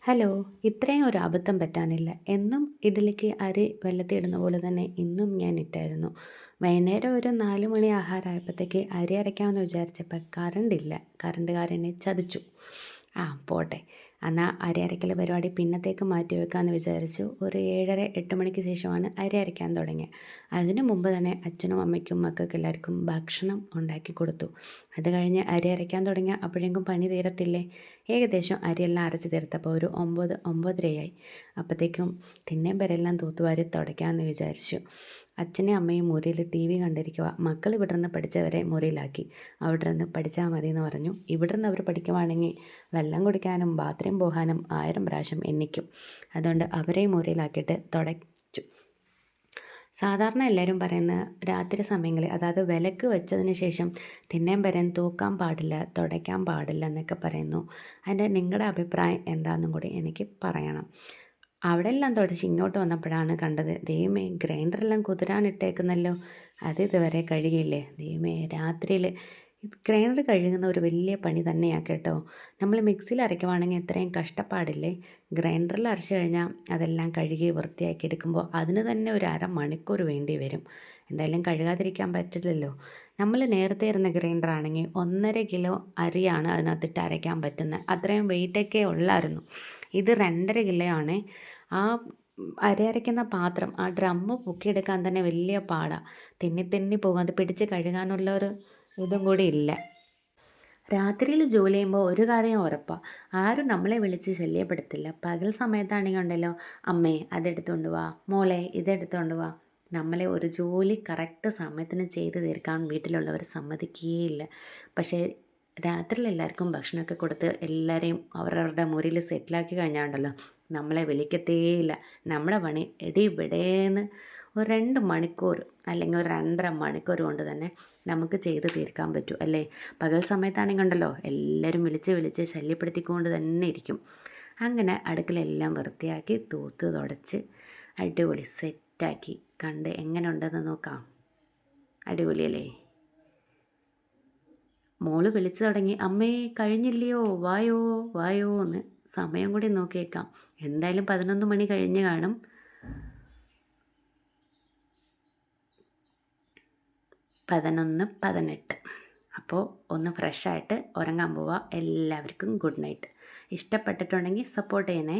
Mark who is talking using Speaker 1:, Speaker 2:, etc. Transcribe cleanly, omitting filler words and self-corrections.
Speaker 1: Hello. ഇത്രയും ഒരു അബദ്ധം പറ്റാനില്ല. എന്നും ഇഡ്ഡലിക്ക് അരി വെള്ളത്തിലിടുന്ന പോലെ തന്നെ ഇന്നും ഞാൻ ഇട്ടായിരുന്നു. വൈകുന്നേരം ഒരു 4 മണി ആഹാരമായപ്പോഴത്തേക്ക് അരി അരയ്ക്കാമെന്ന് വിചാരിച്ചപ്പോൾ കറണ്ടില്ല. കറണ്ടുകാരനെ ചതിച്ചു. പോട്ടെ. എന്നാൽ അരി അരയ്ക്കൽ പരിപാടി പിന്നത്തേക്ക് മാറ്റി വെക്കാമെന്ന് വിചാരിച്ചു. ഒരു 7:30 8 മണിക്ക് ശേഷമാണ് അരി അരയ്ക്കാൻ തുടങ്ങിയത്. അതിനു മുമ്പ് തന്നെ അച്ഛനും അമ്മയ്ക്കും മക്കൾക്ക് എല്ലാവർക്കും ഭക്ഷണം ഉണ്ടാക്കി കൊടുത്തു. അത് കഴിഞ്ഞ് അരി അരയ്ക്കാൻ തുടങ്ങിയ അപ്പോഴെങ്കും പണി തീരത്തില്ലേ. ഏകദേശം അരിയെല്ലാം അരച്ച് തീർത്തപ്പോൾ ഒരു 9 9:30 അപ്പോഴത്തേക്കും തിന്നേം പെരെല്ലാം തൂത്തുവാരി തുടയ്ക്കാമെന്ന് വിചാരിച്ചു. അച്ഛനും അമ്മയും മുറിയിൽ ടി വി കണ്ടിരിക്കുക. മക്കൾ ഇവിടെ നിന്ന് പഠിച്ചവരെ മുറിയിലാക്കി. അവിടെ നിന്ന് പഠിച്ചാൽ മതി എന്ന് പറഞ്ഞു. ഇവിടെ നിന്ന് അവർ പഠിക്കുവാണെങ്കിൽ വെള്ളം കുടിക്കാനും ബാത്റൂം പോകാനും 1000 പ്രാവശ്യം എണ്ണിക്കും. അതുകൊണ്ട് അവരെയും മുറിയിലാക്കിയിട്ട് തുടച്ചു. സാധാരണ എല്ലാവരും പറയുന്ന രാത്രി സമയങ്ങളിൽ, അതായത് വിലക്ക് വെച്ചതിന് ശേഷം തിന്നേം വരാൻ തൂക്കാൻ പാടില്ല, തുടയ്ക്കാൻ പാടില്ല എന്നൊക്കെ പറയുന്നു. അതിൻ്റെ നിങ്ങളുടെ അഭിപ്രായം എന്താണെന്നും കൂടി എനിക്ക് പറയണം. അവിടെ എല്ലാം തുടച്ച് ഇങ്ങോട്ട് വന്നപ്പോഴാണ് കണ്ടത്, ദൈവമേ ഗ്രൈൻഡറെല്ലാം കുതിരാനിട്ടേക്കുന്നല്ലോ. അത് ഇതുവരെ കഴുകിയില്ലേ. ദൈവമേ രാത്രിയിൽ ഗ്രൈൻഡർ കഴുകുന്ന ഒരു വലിയ പണി തന്നെയാണ് കേട്ടോ. നമ്മൾ മിക്സിയിൽ അരയ്ക്കുവാണെങ്കിൽ എത്രയും കഷ്ടപ്പാടില്ലേ. ഗ്രൈൻഡറിൽ അരച്ച് കഴിഞ്ഞാൽ അതെല്ലാം കഴുകി വൃത്തിയാക്കി എടുക്കുമ്പോൾ അതിന് തന്നെ ഒരു അരമണിക്കൂർ വേണ്ടി വരും. എന്തായാലും കഴുകാതിരിക്കാൻ പറ്റില്ലല്ലോ. നമ്മൾ നേരത്തെ ഇരുന്ന ഗ്രൈൻഡർ ആണെങ്കിൽ 1.5 കിലോ അരിയാണ് അതിനകത്തിട്ട് അരയ്ക്കാൻ പറ്റുന്നത്. അത്രയും വെയിറ്റൊക്കെ ഉള്ളായിരുന്നു. ഇത് 2.5 കിലോ ആണ്. ആ അരി അരയ്ക്കുന്ന പാത്രം, ആ ഡ്രമ്മ് പൊക്കിയെടുക്കാൻ തന്നെ വലിയ പാടാണ്. തെന്നി തെന്നി പോകും. അത് പിടിച്ച് കഴുകാനുള്ള ഒരു ഇതും കൂടി ഇല്ല. രാത്രിയിൽ ജോലി ചെയ്യുമ്പോൾ ഒരു കാര്യം ഉറപ്പാണ്, ആരും നമ്മളെ വിളിച്ച് ശല്യപ്പെടുത്തില്ല. പകൽ സമയത്താണെങ്കിൽ ഉണ്ടല്ലോ, അമ്മേ അതെടുത്തുകൊണ്ട് വാ, മോളെ ഇതെടുത്തുകൊണ്ട് വാ. നമ്മളെ ഒരു ജോലി കറക്റ്റ് സമയത്തിന് ചെയ്ത് തീർക്കാൻ വീട്ടിലുള്ളവർ സമ്മതിക്കുകയില്ല. പക്ഷേ രാത്രിയിൽ എല്ലാവർക്കും ഭക്ഷണമൊക്കെ കൊടുത്ത് എല്ലാവരെയും അവരവരുടെ മുറിയിൽ സെറ്റിലാക്കി കഴിഞ്ഞാൽ നമ്മളെ വിളിക്കത്തേയില്ല. നമ്മുടെ പണി എടി ഇവിടേന്ന് ഒരു 2 മണിക്കൂർ അല്ലെങ്കിൽ ഒരു 2.5 മണിക്കൂർ കൊണ്ട് തന്നെ നമുക്ക് ചെയ്ത് തീർക്കാൻ പറ്റും അല്ലേ. പകൽ സമയത്താണെങ്കിൽ ഉണ്ടല്ലോ, എല്ലാവരും വിളിച്ച് വിളിച്ച് ശല്യപ്പെടുത്തിക്കൊണ്ട് തന്നെ ഇരിക്കും. അങ്ങനെ അടുക്കളയെല്ലാം വൃത്തിയാക്കി തൂത്ത് തുടച്ച് അടിപൊളി സെറ്റാക്കി കണ്ട് എങ്ങനെ ഉണ്ടെന്ന് നോക്കാം. അടിപൊളിയല്ലേ. മോള് വിളിച്ചു തുടങ്ങി, അമ്മേ കഴിഞ്ഞില്ലയോ, വായോ വായോ എന്ന്. സമയം കൂടി നോക്കിയേക്കാം. എന്തായാലും 11 മണി കഴിഞ്ഞ് കാണും. 11:18. അപ്പോൾ ഒന്ന് ഫ്രഷായിട്ട് ഉറങ്ങാൻ പോവാം. എല്ലാവർക്കും ഗുഡ് നൈറ്റ്. ഇഷ്ടപ്പെട്ടിട്ടുണ്ടെങ്കിൽ സപ്പോർട്ട് ചെയ്യണേ.